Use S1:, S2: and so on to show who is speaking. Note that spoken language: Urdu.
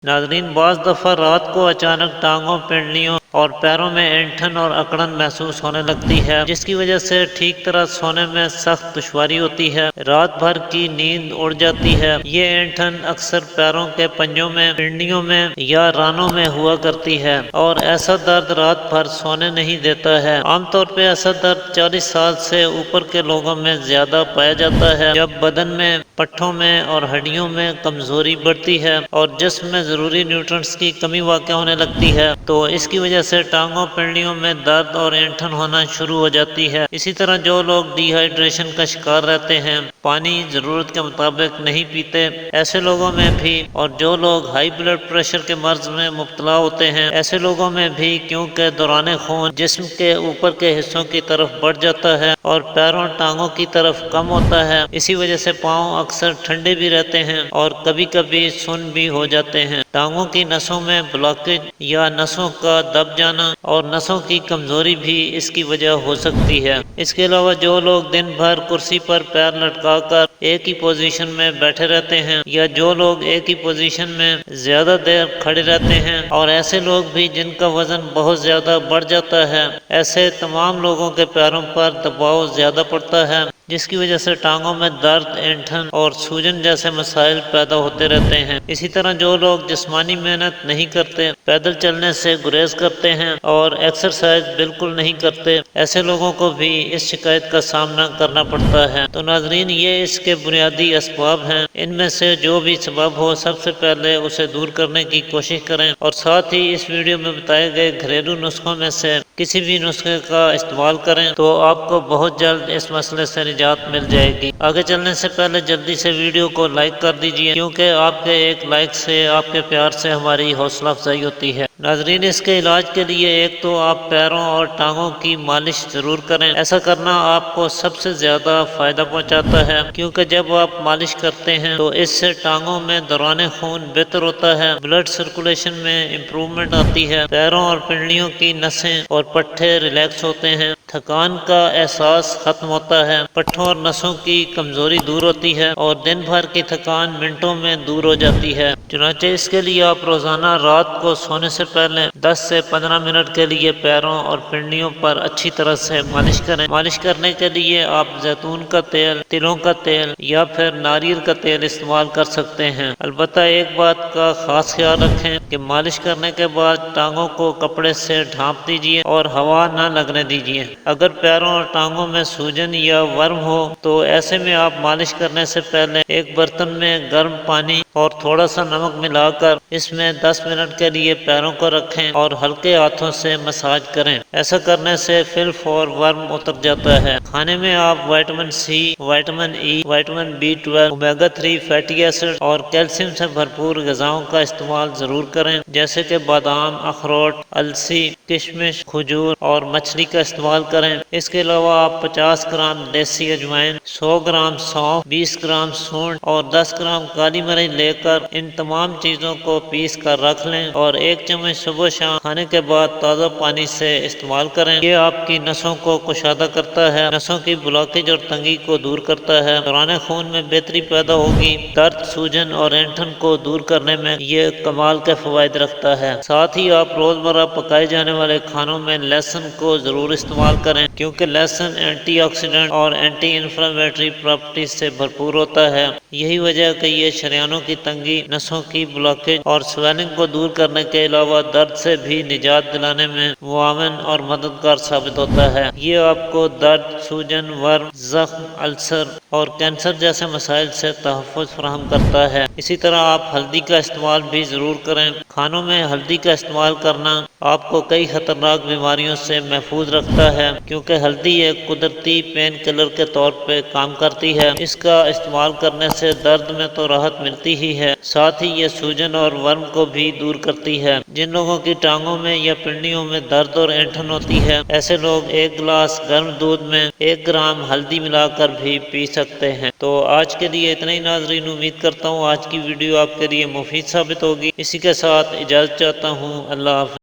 S1: ناظرین، بعض دفعہ رات کو اچانک ٹانگوں، پنڈلیوں اور پیروں میں اینٹھن اور اکڑن محسوس ہونے لگتی ہے، جس کی وجہ سے ٹھیک طرح سونے میں سخت دشواری ہوتی ہے۔ رات بھر کی نیند اڑ جاتی ہے۔ یہ اینٹھن اکثر پیروں کے پنجوں میں، پنڈلیوں میں یا رانوں میں ہوا کرتی ہے اور ایسا درد رات بھر سونے نہیں دیتا ہے۔ عام طور پہ ایسا درد 40 سال سے اوپر کے لوگوں میں زیادہ پایا جاتا ہے، جب بدن میں، پٹھوں میں اور ہڈیوں میں کمزوری بڑھتی ہے اور جسم میں ضروری نیوٹرنٹس کی کمی واقع ہونے لگتی ہے، تو اس کی وجہ سے ٹانگوں، پنڈلیوں میں درد اور اینٹھن ہونا شروع ہو جاتی ہے۔ اسی طرح جو لوگ ڈی ہائیڈریشن کا شکار رہتے ہیں، پانی ضرورت کے مطابق نہیں پیتے، ایسے لوگوں میں بھی، اور جو لوگ ہائی بلڈ پریشر کے مرض میں مبتلا ہوتے ہیں، ایسے لوگوں میں بھی، کیونکہ دوران خون جسم کے اوپر کے حصوں کی طرف بڑھ جاتا ہے اور پیروں، ٹانگوں کی طرف کم ہوتا ہے، اسی وجہ سے پاؤں اکثر ٹھنڈے بھی رہتے ہیں اور کبھی کبھی سن بھی ہو جاتے ہیں۔ ٹانگوں کی نسوں میں بلاکیج یا نسوں کا دب جانا اور نسوں کی کمزوری بھی اس کی وجہ ہو سکتی ہے۔ اس کے علاوہ جو لوگ دن بھر کرسی پر پیر لٹکا کر ایک ہی پوزیشن میں بیٹھے رہتے ہیں، یا جو لوگ ایک ہی پوزیشن میں زیادہ دیر کھڑے رہتے ہیں، اور ایسے لوگ بھی جن کا وزن بہت زیادہ بڑھ جاتا ہے، ایسے تمام لوگوں کے پیروں پر دباؤ زیادہ پڑتا ہے، جس کی وجہ سے ٹانگوں میں درد، اینٹھن اور سوجن جیسے مسائل پیدا ہوتے رہتے ہیں۔ اسی طرح جو لوگ جسمانی محنت نہیں کرتے، پیدل چلنے سے گریز کرتے ہیں اور ایکسرسائز بالکل نہیں کرتے، ایسے لوگوں کو بھی اس شکایت کا سامنا کرنا پڑتا ہے۔ تو ناظرین، یہ اس کے بنیادی اسباب ہیں۔ ان میں سے جو بھی سبب ہو، سب سے پہلے اسے دور کرنے کی کوشش کریں، اور ساتھ ہی اس ویڈیو میں بتائے گئے گھریلو نسخوں میں سے کسی بھی نسخے کا استعمال کریں تو آپ کو بہت جلد اس مسئلے سے نجات مل جائے گی۔ آگے چلنے سے پہلے جلدی سے ویڈیو کو لائک کر دیجئے، کیونکہ آپ کے ایک لائک سے، آپ کے پیار سے ہماری حوصلہ افزائی ہوتی ہے۔ ناظرین، اس کے علاج کے لیے ایک تو آپ پیروں اور ٹانگوں کی مالش ضرور کریں۔ ایسا کرنا آپ کو سب سے زیادہ فائدہ پہنچاتا ہے، کیونکہ جب آپ مالش کرتے ہیں تو اس سے ٹانگوں میں دوران خون بہتر ہوتا ہے، بلڈ سرکولیشن میں امپرومنٹ آتی ہے، پیروں اور پنڈلیوں کی نسیں اور پٹھے ریلیکس ہوتے ہیں، تھکان کا احساس ختم ہوتا ہے، پٹھوں اور نسوں کی کمزوری دور ہوتی ہے اور دن بھر کی تھکان منٹوں میں دور ہو جاتی ہے۔ چنانچہ اس کے لیے آپ روزانہ رات کو سونے سے پہلے 10 سے 15 منٹ کے لیے پیروں اور پنڈلیوں پر اچھی طرح سے مالش کریں۔ مالش کرنے کے لیے آپ زیتون کا تیل، تلوں کا تیل یا پھر ناریل کا تیل استعمال کر سکتے ہیں۔ البتہ ایک بات کا خاص خیال رکھیں کہ مالش کرنے کے بعد ٹانگوں کو کپڑے سے ڈھانپ دیجئے اور ہوا نہ لگنے دیجئے۔ اگر پیروں اور ٹانگوں میں سوجن یا ورم ہو تو ایسے میں آپ مالش کرنے سے پہلے ایک برتن میں گرم پانی اور تھوڑا سا نمک ملا کر اس میں 10 منٹ کے لیے پیروں کو رکھیں اور ہلکے ہاتھوں سے مساج کریں۔ ایسا کرنے سے فلف اور ورم اتر جاتا ہے۔ کھانے میں آپ vitamin C, vitamin E, vitamin B12، omega 3 fatty acid اور کیلشیم سے بھرپور غذاؤں کا استعمال ضرور کریں، جیسے کہ بادام، اخروٹ، السی، کشمش، کھجور اور مچھلی کا استعمال کریں۔ اس کے علاوہ آپ 50 گرام دیسی اجوائن، 100 گرام سونف، 20 گرام سونڈ اور 10 گرام کالی مرچ لے کر ان تمام چیزوں کو پیس کر رکھ لیں اور ایک چمچ صبح شام کھانے کے بعد تازہ پانی سے استعمال کریں۔ یہ آپ کی نسوں کو کشادہ کرتا ہے، نسوں کی بلاکیج اور تنگی کو دور کرتا ہے، دوران خون میں بہتری پیدا ہوگی، درد، سوجن اور اینٹھن کو دور کرنے میں یہ کمال کے فوائد رکھتا ہے۔ ساتھ ہی آپ روزمرہ پکائے جانے والے کھانوں میں لہسن کو ضرور استعمال کریں، کیونکہ لہسن اینٹی آکسیڈنٹ اور اینٹی انفلیمیٹری پراپرٹیز سے بھرپور ہوتا ہے۔ یہی وجہ ہے کہ یہ شریانوں کی تنگی، نسوں کی بلاکیج اور سویلنگ کو دور کرنے کے علاوہ درد سے بھی نجات دلانے میں معاون اور مددگار ثابت ہوتا ہے۔ یہ آپ کو درد، سوجن، ورم، زخم، السر اور کینسر جیسے مسائل سے تحفظ فراہم کرتا ہے۔ اسی طرح آپ ہلدی کا استعمال بھی ضرور کریں۔ کھانوں میں ہلدی کا استعمال کرنا آپ کو کئی خطرناک بیماریوں سے محفوظ رکھتا ہے، کیونکہ ہلدی ایک قدرتی پین کلر کے طور پہ کام کرتی ہے۔ اس کا استعمال کرنے سے درد میں تو راحت ملتی ہی ہے، ساتھ ہی یہ سوجن اور ورم کو بھی دور کرتی ہے۔ جن لوگوں کی ٹانگوں میں یا پنڈلیوں میں درد اور اینٹھن ہوتی ہے، ایسے لوگ ایک گلاس گرم دودھ میں 1 گرام ہلدی ملا کر بھی پی سکتے ہیں۔ تو آج کے لیے اتنا ہی ناظرین، امید کرتا ہوں آج کی ویڈیو آپ کے لیے مفید ثابت ہوگی۔ اسی کے ساتھ اجازت چاہتا ہوں، اللہ حافظ۔